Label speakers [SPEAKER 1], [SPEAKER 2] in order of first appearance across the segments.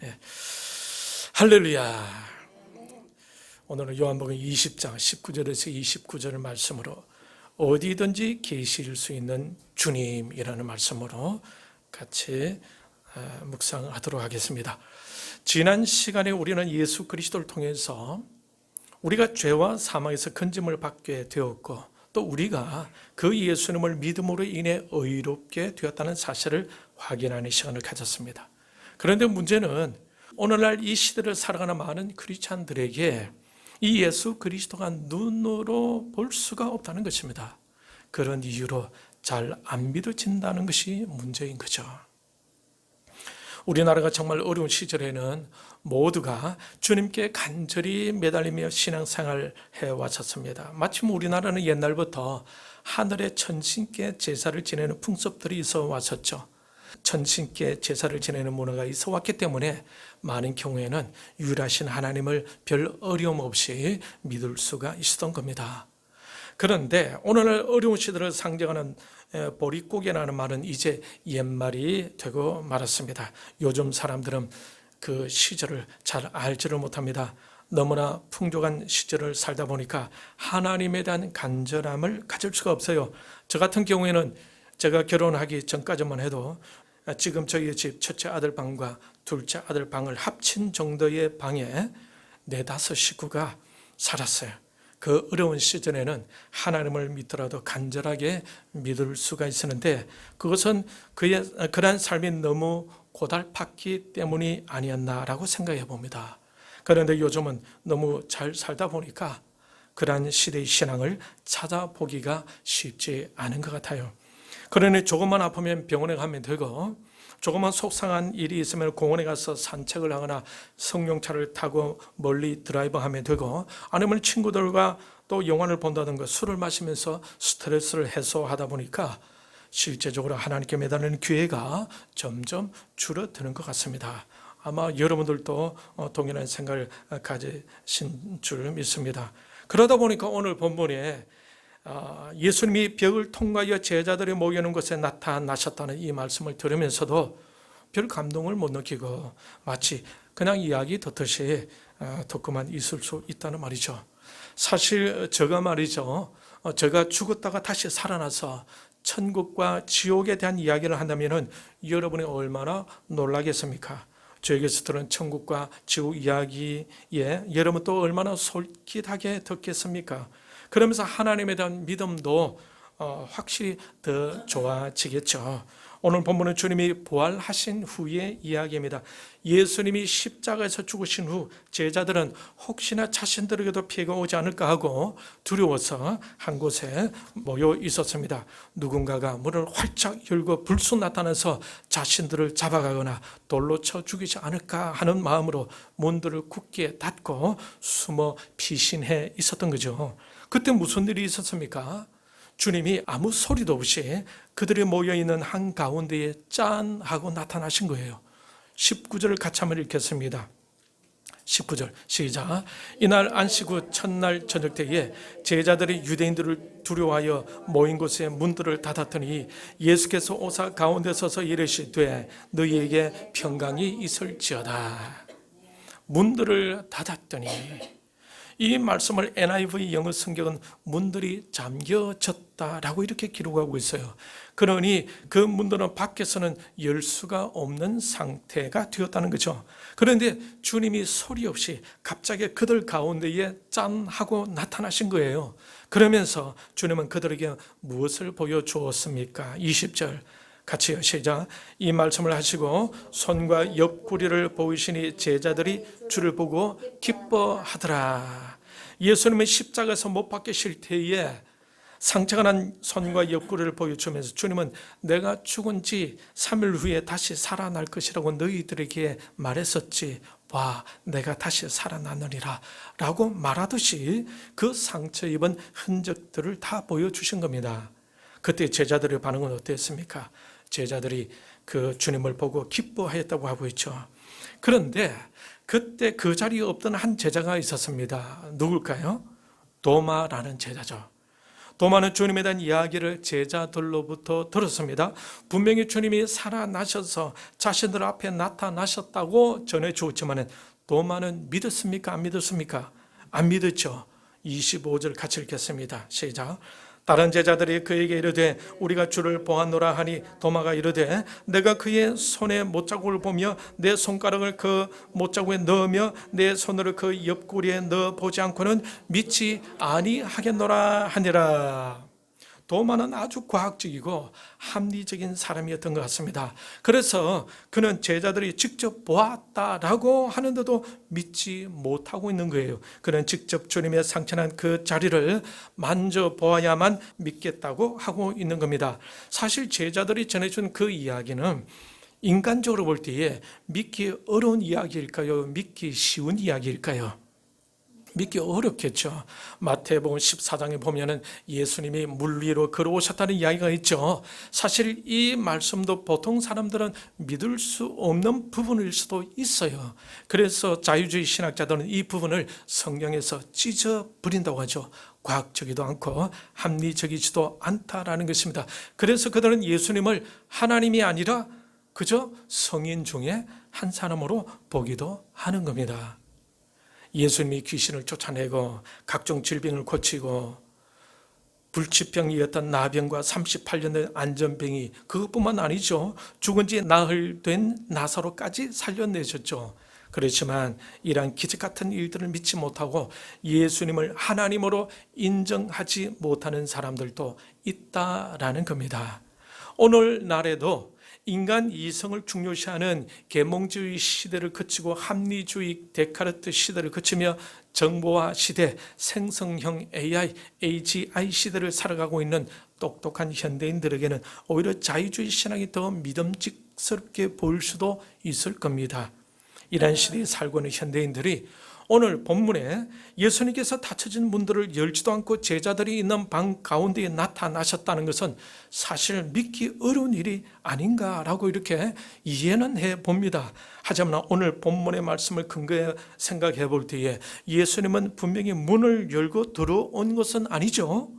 [SPEAKER 1] 예. 할렐루야. 오늘은 요한복음 20장 19절에서 29절 말씀으로 어디든지 계실 수 있는 주님이라는 말씀으로 같이 묵상하도록 하겠습니다. 지난 시간에 우리는 예수 그리스도를 통해서 우리가 죄와 사망에서 건짐을 받게 되었고, 또 우리가 그 예수님을 믿음으로 인해 의롭게 되었다는 사실을 확인하는 시간을 가졌습니다. 그런데 문제는 오늘날 이 시대를 살아가는 많은 크리스찬들에게 이 예수 그리스도가 눈으로 볼 수가 없다는 것입니다. 그런 이유로 잘 안 믿어진다는 것이 문제인 거죠. 우리나라가 정말 어려운 시절에는 모두가 주님께 간절히 매달리며 신앙생활을 해왔었습니다. 마침 우리나라는 옛날부터 하늘의 천신께 제사를 지내는 풍습들이 있어 왔었죠. 천신께 제사를 지내는 문화가 있어 왔기 때문에 많은 경우에는 유일하신 하나님을 별 어려움 없이 믿을 수가 있었던 겁니다. 그런데 오늘날 어려운 시대를 상징하는 보릿고개라는 말은 이제 옛말이 되고 말았습니다. 요즘 사람들은 그 시절을 잘 알지를 못합니다. 너무나 풍족한 시절을 살다 보니까 하나님에 대한 간절함을 가질 수가 없어요. 저 같은 경우에는 제가 결혼하기 전까지만 해도 지금 저희 집 첫째 아들 방과 둘째 아들 방을 합친 정도의 방에 4-5 식구가 살았어요. 그 어려운 시절에는 하나님을 믿더라도 간절하게 믿을 수가 있었는데, 그것은 그러한 삶이 너무 고달팠기 때문이 아니었나라고 생각해 봅니다. 그런데 요즘은 너무 잘 살다 보니까 그러한 시대의 신앙을 찾아보기가 쉽지 않은 것 같아요. 그러니 조금만 아프면 병원에 가면 되고, 조금만 속상한 일이 있으면 공원에 가서 산책을 하거나 승용차를 타고 멀리 드라이브하면 되고, 아니면 친구들과 또 영화를 본다든가 술을 마시면서 스트레스를 해소하다 보니까 실제적으로 하나님께 매달리는 기회가 점점 줄어드는 것 같습니다. 아마 여러분들도 동일한 생각을 가지신 줄 믿습니다. 그러다 보니까 오늘 본문에 예수님이 벽을 통과하여 제자들이 모이는 곳에 나타나셨다는 이 말씀을 들으면서도 별 감동을 못 느끼고 마치 그냥 이야기 듣듯이 듣고만 있을 수 있다는 말이죠. 사실 제가 말이죠, 제가 죽었다가 다시 살아나서 천국과 지옥에 대한 이야기를 한다면 여러분이 얼마나 놀라겠습니까? 저에게서 들은 천국과 지옥 이야기에 여러분 또 얼마나 솔깃하게 듣겠습니까? 그러면서 하나님에 대한 믿음도 확실히 더 좋아지겠죠. 오늘 본문은 주님이 부활하신 후의 이야기입니다. 예수님이 십자가에서 죽으신 후 제자들은 혹시나 자신들에게도 피해가 오지 않을까 하고 두려워서 한 곳에 모여 있었습니다. 누군가가 문을 활짝 열고 불쑥 나타나서 자신들을 잡아가거나 돌로 쳐 죽이지 않을까 하는 마음으로 문들을 굳게 닫고 숨어 피신해 있었던 거죠. 그때 무슨 일이 있었습니까? 주님이 아무 소리도 없이 그들이 모여있는 한가운데에 짠 하고 나타나신 거예요. 19절을 같이 한번 읽겠습니다. 19절 시작. 이날 안식 후 첫날 저녁 때에 제자들이 유대인들을 두려워하여 모인 곳에 문들을 닫았더니 예수께서 오사 가운데 서서 이르시되 너희에게 평강이 있을지어다. 문들을 닫았더니, 이 말씀을 NIV 영어 성경은 문들이 잠겨졌다라고 이렇게 기록하고 있어요. 그러니 그 문들은 밖에서는 열 수가 없는 상태가 되었다는 거죠. 그런데 주님이 소리 없이 갑자기 그들 가운데에 짠 하고 나타나신 거예요. 그러면서 주님은 그들에게 무엇을 보여주었습니까? 20절 같이요, 시작. 이 말씀을 하시고 손과 옆구리를 보이시니 제자들이 주를 보고 기뻐하더라. 예수님은 십자가에서 못 박히실 때에 상처가 난 손과 옆구리를 보여주면서 주님은 내가 죽은 지 3일 후에 다시 살아날 것이라고 너희들에게 말했었지. 와, 내가 다시 살아나느니라 라고 말하듯이 그 상처 입은 흔적들을 다 보여주신 겁니다. 그때 제자들의 반응은 어땠습니까? 제자들이 그 주님을 보고 기뻐하였다고 하고 있죠. 그런데 그때 그 자리에 없던 한 제자가 있었습니다. 누굴까요? 도마라는 제자죠. 도마는 주님에 대한 이야기를 제자들로부터 들었습니다. 분명히 주님이 살아나셔서 자신들 앞에 나타나셨다고 전해주었지만 도마는 믿었습니까? 안 믿었습니까? 안 믿었죠. 25절 같이 읽겠습니다. 시작. 다른 제자들이 그에게 이르되 우리가 주를 보았노라 하니 도마가 이르되 내가 그의 손에 못자국을 보며 내 손가락을 그 못자국에 넣으며 내 손으로 그 옆구리에 넣어 보지 않고는 믿지 아니하겠노라 하니라. 도마는 아주 과학적이고 합리적인 사람이었던 것 같습니다. 그래서 그는 제자들이 직접 보았다라고 하는데도 믿지 못하고 있는 거예요. 그는 직접 주님의 상처난 그 자리를 만져보아야만 믿겠다고 하고 있는 겁니다. 사실 제자들이 전해준 그 이야기는 인간적으로 볼 때에 믿기 어려운 이야기일까요? 믿기 쉬운 이야기일까요? 믿기 어렵겠죠. 마태복음 14장에 보면은 예수님이 물 위로 걸어오셨다는 이야기가 있죠. 사실 이 말씀도 보통 사람들은 믿을 수 없는 부분일 수도 있어요. 그래서 자유주의 신학자들은 이 부분을 성경에서 찢어버린다고 하죠. 과학적이도 않고 합리적이지도 않다라는 것입니다. 그래서 그들은 예수님을 하나님이 아니라 그저 성인 중에 한 사람으로 보기도 하는 겁니다. 예수님이 귀신을 쫓아내고 각종 질병을 고치고 불치병이었던 나병과 38년 된 안전병이 그것뿐만 아니죠. 죽은 지 나흘 된 나사로까지 살려내셨죠. 그렇지만 이러한 기적 같은 일들을 믿지 못하고 예수님을 하나님으로 인정하지 못하는 사람들도 있다라는 겁니다. 오늘날에도 인간 이성을 중요시하는 계몽주의 시대를 거치고 합리주의 데카르트 시대를 거치며 정보화 시대, 생성형 AI, AGI 시대를 살아가고 있는 똑똑한 현대인들에게는 오히려 자유주의 신앙이 더 믿음직스럽게 보일 수도 있을 겁니다. 이런 시대에 살고 있는 현대인들이 오늘 본문에 예수님께서 닫혀진 문들을 열지도 않고 제자들이 있는 방 가운데에 나타나셨다는 것은 사실 믿기 어려운 일이 아닌가라고 이렇게 이해는 해봅니다. 하지만 오늘 본문의 말씀을 근거해 생각해 볼 때에 예수님은 분명히 문을 열고 들어온 것은 아니죠.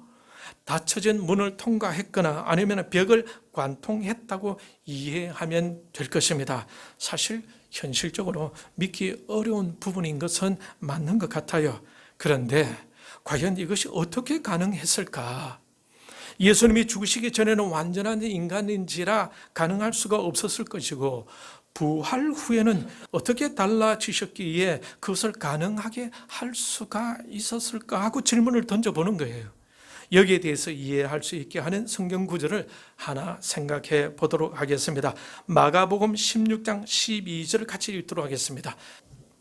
[SPEAKER 1] 닫혀진 문을 통과했거나 아니면 벽을 관통했다고 이해하면 될 것입니다. 사실 현실적으로 믿기 어려운 부분인 것은 맞는 것 같아요. 그런데 과연 이것이 어떻게 가능했을까? 예수님이 죽으시기 전에는 완전한 인간인지라 가능할 수가 없었을 것이고 부활 후에는 어떻게 달라지셨기에 그것을 가능하게 할 수가 있었을까 하고 질문을 던져보는 거예요. 여기에 대해서 이해할 수 있게 하는 성경 구절을 하나 생각해 보도록 하겠습니다. 마가복음 16장 12절을 같이 읽도록 하겠습니다.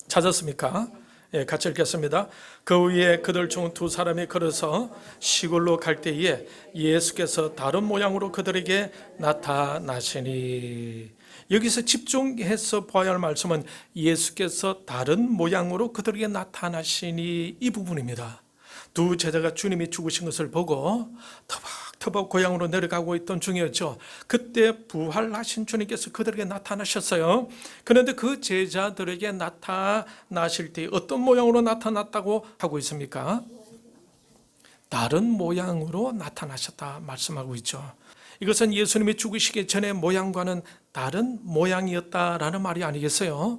[SPEAKER 1] 찾았습니까? 예, 같이 읽겠습니다. 그 위에 그들 중 두 사람이 걸어서 시골로 갈 때에 예수께서 다른 모양으로 그들에게 나타나시니. 여기서 집중해서 봐야 할 말씀은 예수께서 다른 모양으로 그들에게 나타나시니 이 부분입니다. 두 제자가 주님이 죽으신 것을 보고 터벅터벅 고향으로 내려가고 있던 중이었죠. 그때 부활하신 주님께서 그들에게 나타나셨어요. 그런데 그 제자들에게 나타나실 때 어떤 모양으로 나타났다고 하고 있습니까? 다른 모양으로 나타나셨다 말씀하고 있죠. 이것은 예수님이 죽으시기 전의 모양과는 다른 모양이었다라는 말이 아니겠어요?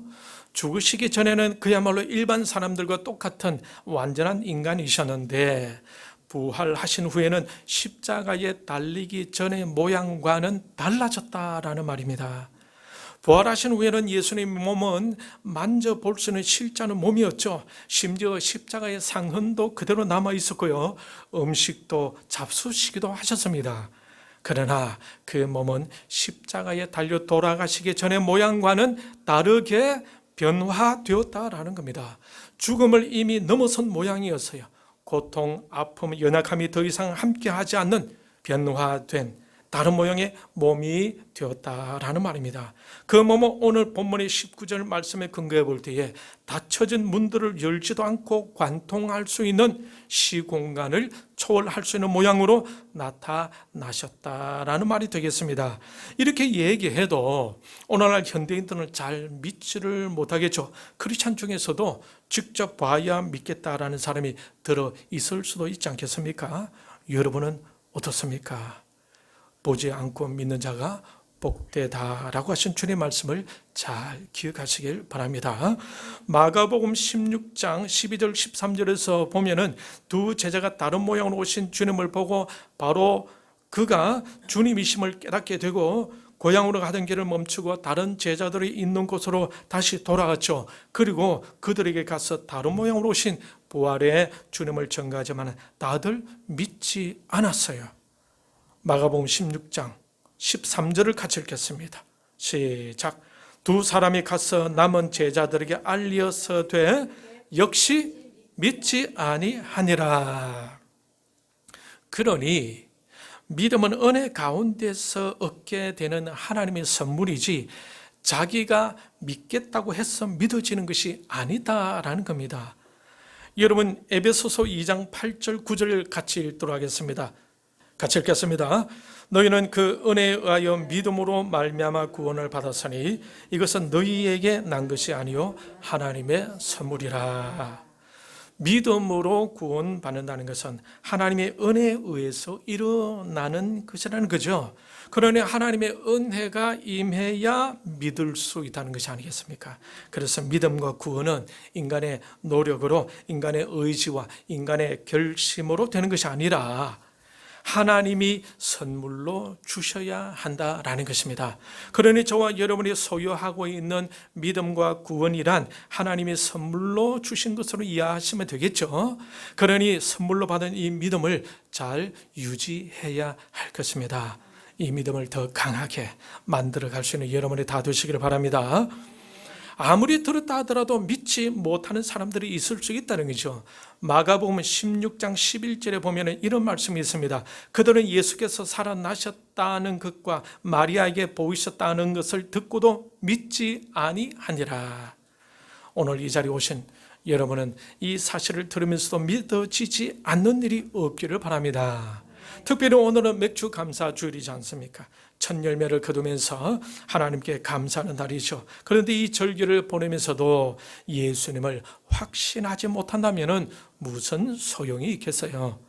[SPEAKER 1] 죽으시기 전에는 그야말로 일반 사람들과 똑같은 완전한 인간이셨는데 부활하신 후에는 십자가에 달리기 전의 모양과는 달라졌다라는 말입니다. 부활하신 후에는 예수님의 몸은 만져볼 수 있는 실제는 몸이었죠. 심지어 십자가의 상흔도 그대로 남아 있었고요. 음식도 잡수시기도 하셨습니다. 그러나 그 몸은 십자가에 달려 돌아가시기 전의 모양과는 다르게 변화되었다라는 겁니다. 죽음을 이미 넘어선 모양이었어요. 고통, 아픔, 연약함이 더 이상 함께하지 않는 변화된 다른 모양의 몸이 되었다라는 말입니다. 그 몸은 오늘 본문의 19절 말씀에 근거해 볼 때에 닫혀진 문들을 열지도 않고 관통할 수 있는 시공간을 초월할 수 있는 모양으로 나타나셨다라는 말이 되겠습니다. 이렇게 얘기해도 오늘날 현대인들은 잘 믿지를 못하겠죠. 크리스찬 중에서도 직접 봐야 믿겠다라는 사람이 들어 있을 수도 있지 않겠습니까? 여러분은 어떻습니까? 보지 않고 믿는 자가 복되다라고 하신 주님의 말씀을 잘 기억하시길 바랍니다. 마가복음 16장 12절 13절에서 보면은 두 제자가 다른 모양으로 오신 주님을 보고 바로 그가 주님이심을 깨닫게 되고 고향으로 가던 길을 멈추고 다른 제자들이 있는 곳으로 다시 돌아갔죠. 그리고 그들에게 가서 다른 모양으로 오신 부활의 주님을 전가하지만 다들 믿지 않았어요. 마가복음 16장 13절을 같이 읽겠습니다. 시작. 두 사람이 가서 남은 제자들에게 알리어서되 역시 믿지 아니하니라. 그러니 믿음은 은혜 가운데서 얻게 되는 하나님의 선물이지 자기가 믿겠다고 해서 믿어지는 것이 아니다라는 겁니다. 여러분 에베소서 2장 8절 9절을 같이 읽도록 하겠습니다. 같이 읽겠습니다. 너희는 그 은혜에 의하여 믿음으로 말미암아 구원을 받았으니 이것은 너희에게 난 것이 아니요 하나님의 선물이라. 믿음으로 구원받는다는 것은 하나님의 은혜에 의해서 일어나는 것이라는 거죠. 그러니 하나님의 은혜가 임해야 믿을 수 있다는 것이 아니겠습니까? 그래서 믿음과 구원은 인간의 노력으로, 인간의 의지와 인간의 결심으로 되는 것이 아니라 하나님이 선물로 주셔야 한다라는 것입니다. 그러니 저와 여러분이 소유하고 있는 믿음과 구원이란 하나님이 선물로 주신 것으로 이해하시면 되겠죠. 그러니 선물로 받은 이 믿음을 잘 유지해야 할 것입니다. 이 믿음을 더 강하게 만들어 갈 수 있는 여러분이 다 되시기를 바랍니다. 아무리 들었다 하더라도 믿지 못하는 사람들이 있을 수 있다는 거죠. 마가복음 16장 11절에 보면 이런 말씀이 있습니다. 그들은 예수께서 살아나셨다는 것과 마리아에게 보이셨다는 것을 듣고도 믿지 아니하니라. 오늘 이 자리에 오신 여러분은 이 사실을 들으면서도 믿어지지 않는 일이 없기를 바랍니다. 특별히 오늘은 맥주 감사 주일이지 않습니까? 첫 열매를 거두면서 하나님께 감사하는 날이죠. 그런데 이 절기를 보내면서도 예수님을 확신하지 못한다면 무슨 소용이 있겠어요?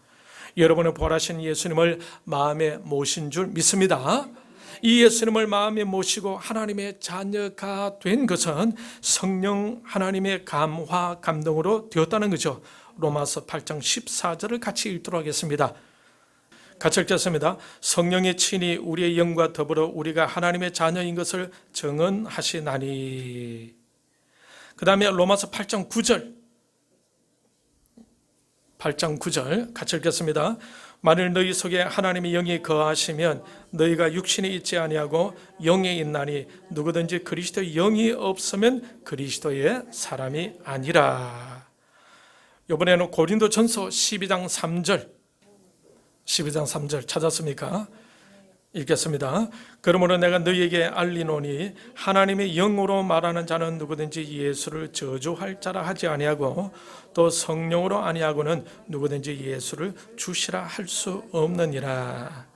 [SPEAKER 1] 여러분은 부활하신 예수님을 마음에 모신 줄 믿습니다. 이 예수님을 마음에 모시고 하나님의 자녀가 된 것은 성령 하나님의 감화 감동으로 되었다는 거죠. 로마서 8장 14절을 같이 읽도록 하겠습니다. 같이 읽겠습니다. 성령의 친히 우리의 영과 더불어 우리가 하나님의 자녀인 것을 증언하시나니. 그 다음에 로마서 8장 9절 같이 읽겠습니다. 만일 너희 속에 하나님의 영이 거하시면 너희가 육신에 있지 아니하고 영에 있나니 누구든지 그리스도의 영이 없으면 그리스도의 사람이 아니라. 이번에는 고린도전서 12장 3절 찾았습니까? 읽겠습니다. 그러므로 내가 너희에게 알리노니 하나님의 영으로 말하는 자는 누구든지 예수를 저주할 자라 하지 아니하고 또 성령으로 아니하고는 누구든지 예수를 주시라 할 수 없느니라.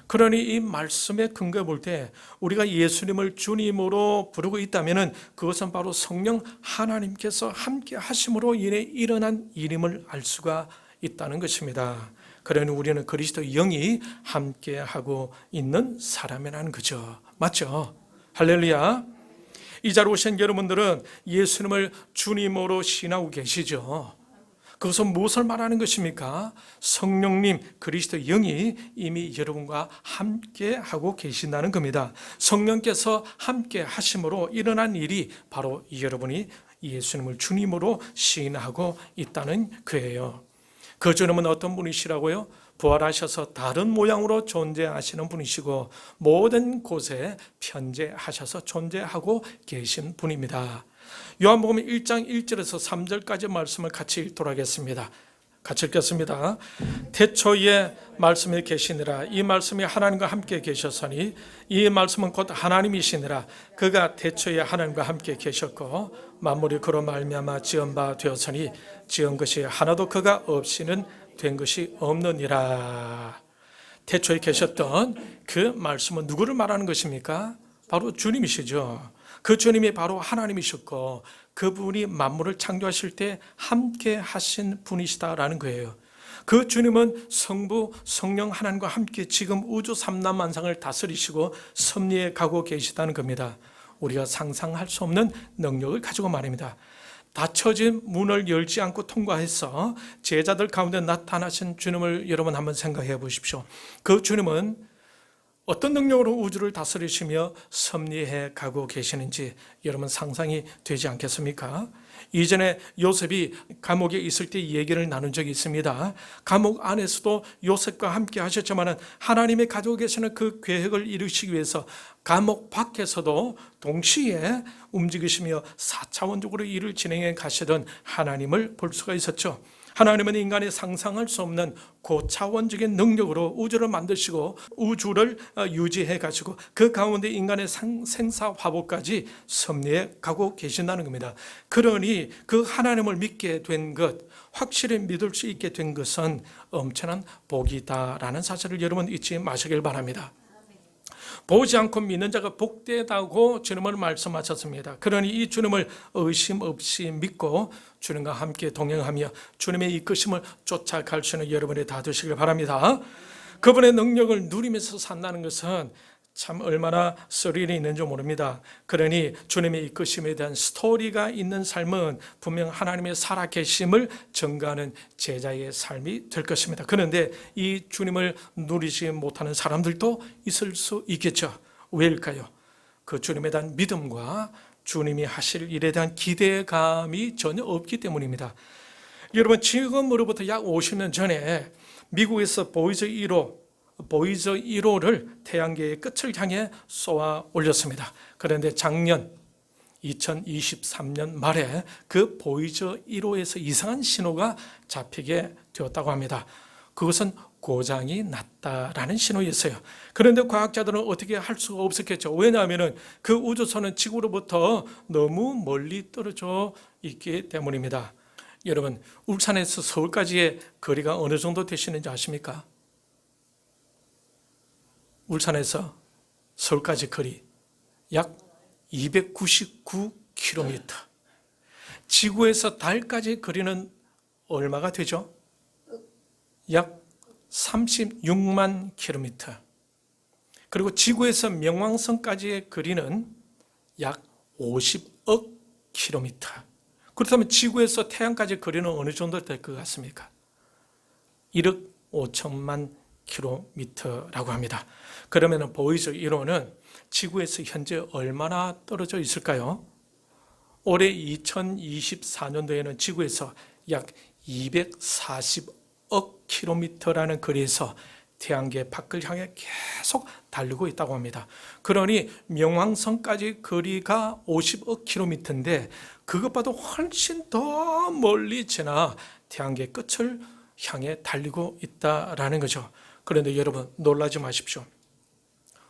[SPEAKER 1] 그러니 이 말씀의 근거에 볼 때 우리가 예수님을 주님으로 부르고 있다면 그것은 바로 성령 하나님께서 함께 하심으로 인해 일어난 일임을 알 수가 있다는 것입니다. 그러니 우리는 그리스도 영이 함께하고 있는 사람이라는 거죠. 맞죠? 할렐루야. 이 자리에 오신 여러분들은 예수님을 주님으로 신하고 계시죠. 그것은 무엇을 말하는 것입니까? 성령님, 그리스도 영이 이미 여러분과 함께하고 계신다는 겁니다. 성령께서 함께 하심으로 일어난 일이 바로 여러분이 예수님을 주님으로 시인하고 있다는 거예요. 그 주님은 어떤 분이시라고요? 부활하셔서 다른 모양으로 존재하시는 분이시고 모든 곳에 편재하셔서 존재하고 계신 분입니다. 요한복음 1장 1절에서 3절까지 말씀을 같이 읽도록 하겠습니다. 같이 읽겠습니다. 태초에 말씀이 계시니라. 이 말씀이 하나님과 함께 계셨으니 이 말씀은 곧 하나님이시니라. 그가 태초에 하나님과 함께 계셨고 만물이 그로 말미암아 지은 바 되었으니 지은 것이 하나도 그가 없이는 된 것이 없느니라. 태초에 계셨던 그 말씀은 누구를 말하는 것입니까? 바로 주님이시죠. 그 주님이 바로 하나님이셨고 그분이 만물을 창조하실 때 함께 하신 분이시다라는 거예요. 그 주님은 성부, 성령 하나님과 함께 지금 우주 삼라만상을 다스리시고 섭리해 가고 계시다는 겁니다. 우리가 상상할 수 없는 능력을 가지고 말입니다. 닫혀진 문을 열지 않고 통과해서 제자들 가운데 나타나신 주님을 여러분 한번 생각해 보십시오. 그 주님은 어떤 능력으로 우주를 다스리시며 섭리해 가고 계시는지 여러분 상상이 되지 않겠습니까? 이전에 요셉이 감옥에 있을 때 얘기를 나눈 적이 있습니다. 감옥 안에서도 요셉과 함께 하셨지만 하나님의 가지고 계시는 그 계획을 이루시기 위해서 감옥 밖에서도 동시에 움직이시며 4차원적으로 일을 진행해 가시던 하나님을 볼 수가 있었죠. 하나님은 인간이 상상할 수 없는 고차원적인 능력으로 우주를 만드시고 우주를 유지해 가시고 그 가운데 인간의 생사화복까지 섭리해 가고 계신다는 겁니다. 그러니 그 하나님을 믿게 된 것, 확실히 믿을 수 있게 된 것은 엄청난 복이다라는 사실을 여러분 잊지 마시길 바랍니다. 보지 않고 믿는 자가 복되다고 주님을 말씀하셨습니다. 그러니 이 주님을 의심 없이 믿고 주님과 함께 동행하며 주님의 이끄심을 쫓아갈 수 있는 여러분이 다 되시길 바랍니다. 그분의 능력을 누리면서 산다는 것은 참 얼마나 스릴이 있는지 모릅니다. 그러니 주님의 이끄심에 대한 스토리가 있는 삶은 분명 하나님의 살아계심을 증거하는 제자의 삶이 될 것입니다. 그런데 이 주님을 누리지 못하는 사람들도 있을 수 있겠죠. 왜일까요? 그 주님에 대한 믿음과 주님이 하실 일에 대한 기대감이 전혀 없기 때문입니다. 여러분, 지금으로부터 약 50년 전에 미국에서 보이저 1호를 태양계의 끝을 향해 쏘아 올렸습니다. 그런데 작년 2023년 말에 그 보이저 1호에서 이상한 신호가 잡히게 되었다고 합니다. 그것은 고장이 났다라는 신호였어요. 그런데 과학자들은 어떻게 할 수가 없었겠죠. 왜냐하면 그 우주선은 지구로부터 너무 멀리 떨어져 있기 때문입니다. 여러분, 울산에서 서울까지의 거리가 어느 정도 되시는지 아십니까? 울산에서 서울까지 거리 약 299km. 지구에서 달까지 거리는 얼마가 되죠? 약 36만 km. 그리고 지구에서 명왕성까지의 거리는 약 50억 km. 그렇다면 지구에서 태양까지 거리는 어느 정도 될 것 같습니까? 1억 5천만 킬로미터라고 합니다. 그러면 보이저 1호는 지구에서 현재 얼마나 떨어져 있을까요? 올해 2024년도에는 지구에서 약 240억 킬로미터라는 거리에서 태양계 밖을 향해 계속 달리고 있다고 합니다. 그러니 명왕성까지 거리가 50억 킬로미터인데 그것보다 훨씬 더 멀리 지나 태양계 끝을 향해 달리고 있다라는 거죠. 그런데 여러분, 놀라지 마십시오.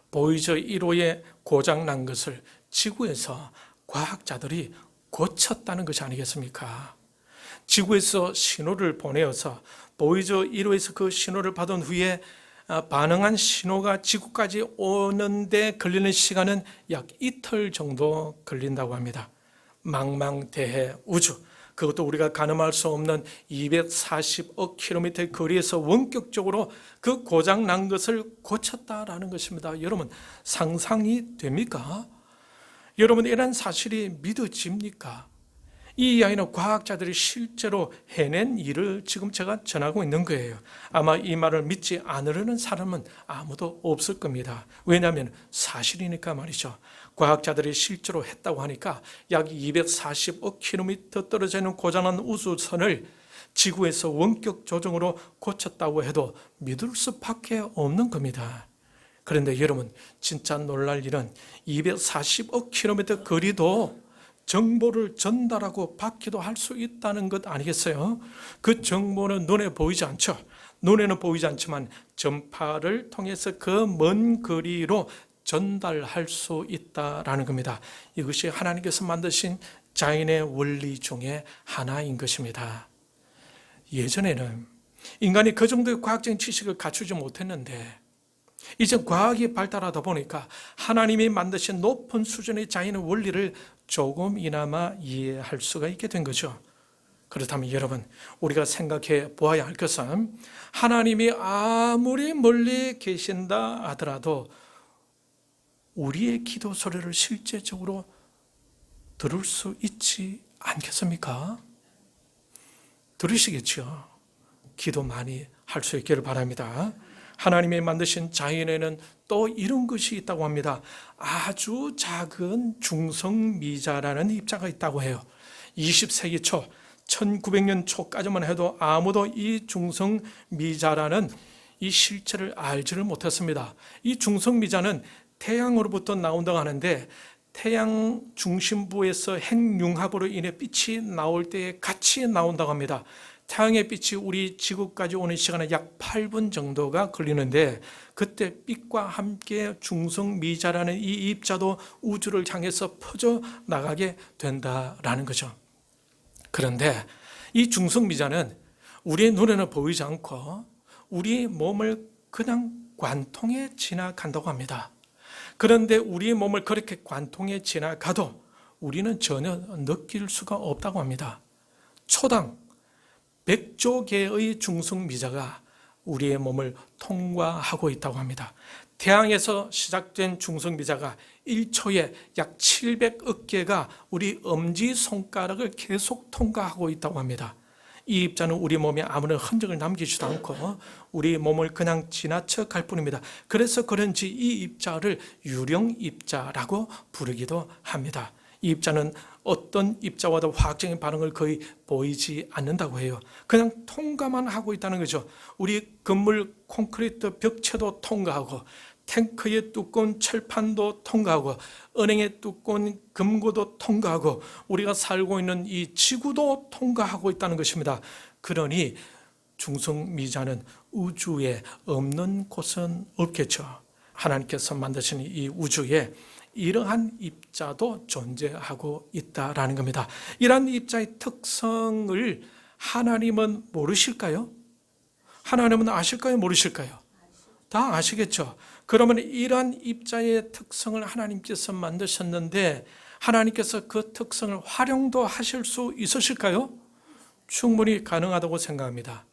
[SPEAKER 1] 보이저 1호에 고장 난 것을 지구에서 과학자들이 고쳤다는 것이 아니겠습니까? 지구에서 신호를 보내어서 보이저 1호에서 그 신호를 받은 후에 반응한 신호가 지구까지 오는데 걸리는 시간은 약 이틀 정도 걸린다고 합니다. 망망대해 우주, 그것도 우리가 가늠할 수 없는 240억 킬로미터의 거리에서 원격적으로 그 고장 난 것을 고쳤다라는 것입니다. 여러분, 상상이 됩니까? 여러분, 이런 사실이 믿어집니까? 이 이야기는 과학자들이 실제로 해낸 일을 지금 제가 전하고 있는 거예요. 아마 이 말을 믿지 않으려는 사람은 아무도 없을 겁니다. 왜냐하면 사실이니까 말이죠. 과학자들이 실제로 했다고 하니까 약 240억 킬로미터 떨어져 있는 고장난 우주선을 지구에서 원격 조정으로 고쳤다고 해도 믿을 수밖에 없는 겁니다. 그런데 여러분, 진짜 놀랄 일은 240억 킬로미터 거리도 정보를 전달하고 받기도 할 수 있다는 것 아니겠어요? 그 정보는 눈에 보이지 않죠. 눈에는 보이지 않지만 전파를 통해서 그 먼 거리로 전달할 수 있다라는 겁니다. 이것이 하나님께서 만드신 자연의 원리 중에 하나인 것입니다. 예전에는 인간이 그 정도의 과학적인 지식을 갖추지 못했는데 이제 과학이 발달하다 보니까 하나님이 만드신 높은 수준의 자연의 원리를 조금이나마 이해할 수가 있게 된 거죠. 그렇다면 여러분, 우리가 생각해 보아야 할 것은 하나님이 아무리 멀리 계신다 하더라도 우리의 기도 소리를 실제적으로 들을 수 있지 않겠습니까? 들으시겠죠? 기도 많이 할 수 있기를 바랍니다. 하나님이 만드신 자연에는 또 이런 것이 있다고 합니다. 아주 작은 중성미자라는 입자가 있다고 해요. 20세기 초 1900년 초까지만 해도 아무도 이 중성미자라는 이 실체를 알지를 못했습니다. 이 중성미자는 태양으로부터 나온다고 하는데 태양 중심부에서 핵융합으로 인해 빛이 나올 때에 같이 나온다고 합니다. 태양의 빛이 우리 지구까지 오는 시간은 약 8분 정도가 걸리는데 그때 빛과 함께 중성미자라는 이 입자도 우주를 향해서 퍼져 나가게 된다라는 거죠. 그런데 이 중성미자는 우리의 눈에는 보이지 않고 우리 몸을 그냥 관통해 지나간다고 합니다. 그런데 우리의 몸을 그렇게 관통해 지나가도 우리는 전혀 느낄 수가 없다고 합니다. 초당 100조 개의 중성미자가 우리의 몸을 통과하고 있다고 합니다. 태양에서 시작된 중성미자가 1초에 약 700억 개가 우리 엄지손가락을 계속 통과하고 있다고 합니다. 이 입자는 우리 몸에 아무런 흔적을 남기지도 않고 우리 몸을 그냥 지나쳐 갈 뿐입니다. 그래서 그런지 이 입자를 유령입자라고 부르기도 합니다. 이 입자는 어떤 입자와도 화학적인 반응을 거의 보이지 않는다고 해요. 그냥 통과만 하고 있다는 거죠. 우리 건물 콘크리트 벽체도 통과하고 탱크의 두꺼운 철판도 통과하고 은행의 두꺼운 금고도 통과하고 우리가 살고 있는 이 지구도 통과하고 있다는 것입니다. 그러니 중성미자는 우주에 없는 곳은 없겠죠. 하나님께서 만드신 이 우주에 이러한 입자도 존재하고 있다라는 겁니다. 이러한 입자의 특성을 하나님은 모르실까요? 하나님은 아실까요? 모르실까요? 다 아시겠죠? 그러면 이러한 입자의 특성을 하나님께서 만드셨는데 하나님께서 그 특성을 활용도 하실 수 있으실까요? 충분히 가능하다고 생각합니다.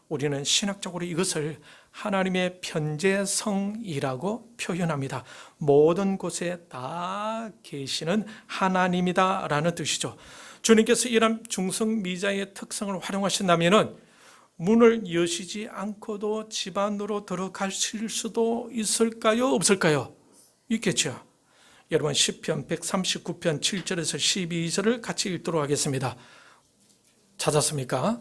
[SPEAKER 1] 우리는 신학적으로 이것을 하나님의 편재성이라고 표현합니다. 모든 곳에 다 계시는 하나님이다라는 뜻이죠. 주님께서 이런 중성미자의 특성을 활용하신다면 문을 여시지 않고도 집 안으로 들어가실 수도 있을까요? 없을까요? 있겠죠. 여러분 시편 139편 7절에서 12절을 같이 읽도록 하겠습니다. 찾았습니까?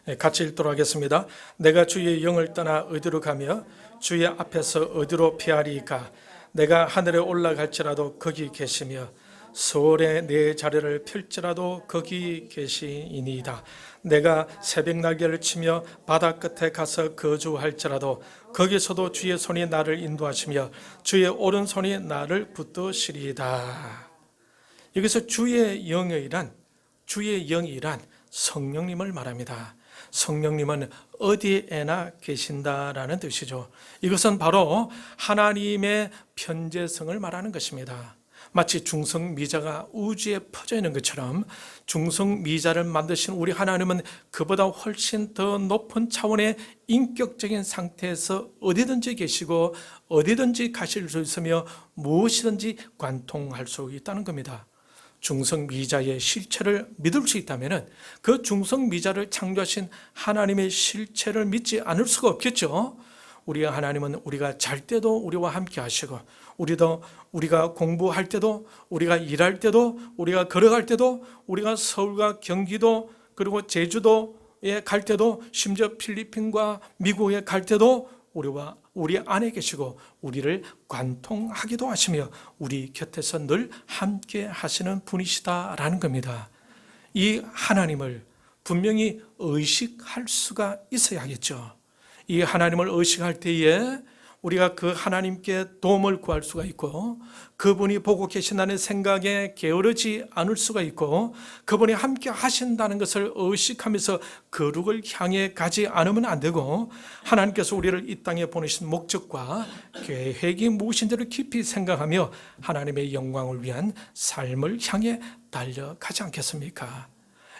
[SPEAKER 1] 네, 같이 읽도록 하겠습니다. 내가 주의 영을 떠나 어디로 가며 주의 앞에서 어디로 피하리까? 내가 하늘에 올라갈지라도 거기 계시며 서울에 내 자리를 펼지라도 거기 계시이니이다. 내가 새벽 날개를 치며 바다 끝에 가서 거주할지라도 거기서도 주의 손이 나를 인도하시며 주의 오른손이 나를 붙드시리이다. 여기서 주의 영이란 성령님을 말합니다. 성령님은 어디에나 계신다라는 뜻이죠. 이것은 바로 하나님의 편재성을 말하는 것입니다. 마치 중성미자가 우주에 퍼져 있는 것처럼 중성미자를 만드신 우리 하나님은 그보다 훨씬 더 높은 차원의 인격적인 상태에서 어디든지 계시고 어디든지 가실 수 있으며 무엇이든지 관통할 수 있다는 겁니다. 중성미자의 실체를 믿을 수 있다면 그 중성미자를 창조하신 하나님의 실체를 믿지 않을 수가 없겠죠. 우리 하나님은 우리가 잘 때도 우리와 함께 하시고 우리가 공부할 때도 우리가 일할 때도 우리가 걸어갈 때도 우리가 서울과 경기도 그리고 제주도에 갈 때도 심지어 필리핀과 미국에 갈 때도 우리 안에 계시고 우리를 관통하기도 하시며 우리 곁에서 늘 함께 하시는 분이시다라는 겁니다. 이 하나님을 분명히 의식할 수가 있어야겠죠. 이 하나님을 의식할 때에 우리가 그 하나님께 도움을 구할 수가 있고 그분이 보고 계신다는 생각에 게으르지 않을 수가 있고 그분이 함께 하신다는 것을 의식하면서 거룩을 향해 가지 않으면 안 되고 하나님께서 우리를 이 땅에 보내신 목적과 계획이 무엇인지를 깊이 생각하며 하나님의 영광을 위한 삶을 향해 달려가지 않겠습니까?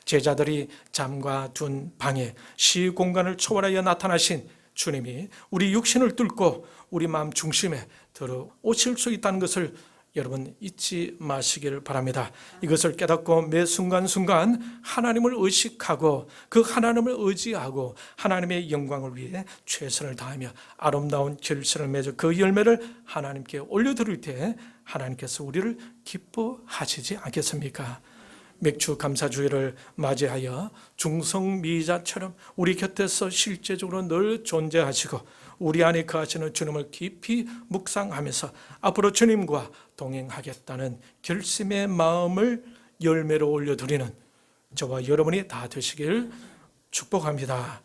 [SPEAKER 1] 제자들이 잠가 둔 방에 시공간을 초월하여 나타나신 주님이 우리 육신을 뚫고 우리 마음 중심에 들어오실 수 있다는 것을 여러분 잊지 마시기를 바랍니다. 이것을 깨닫고 매 순간순간 하나님을 의식하고 그 하나님을 의지하고 하나님의 영광을 위해 최선을 다하며 아름다운 결실을 맺어 그 열매를 하나님께 올려드릴 때 하나님께서 우리를 기뻐하시지 않겠습니까? 맥주 감사주의를 맞이하여 중성미자처럼 우리 곁에서 실제적으로 늘 존재하시고 우리 안에 거하시는 주님을 깊이 묵상하면서 앞으로 주님과 동행하겠다는 결심의 마음을 열매로 올려드리는 저와 여러분이 다 되시길 축복합니다.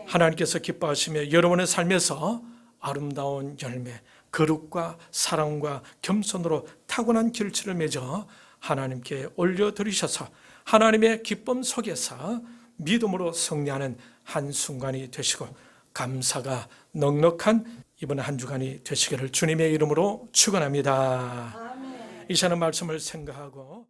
[SPEAKER 1] 하나님께서 기뻐하시며 여러분의 삶에서 아름다운 열매, 거룩과 사랑과 겸손으로 타고난 결실을 맺어 하나님께 올려드리셔서 하나님의 기쁨 속에서 믿음으로 승리하는 한순간이 되시고 감사가 넉넉한 이번 한 주간이 되시기를 주님의 이름으로 축원합니다. 이 시간의 말씀을 생각하고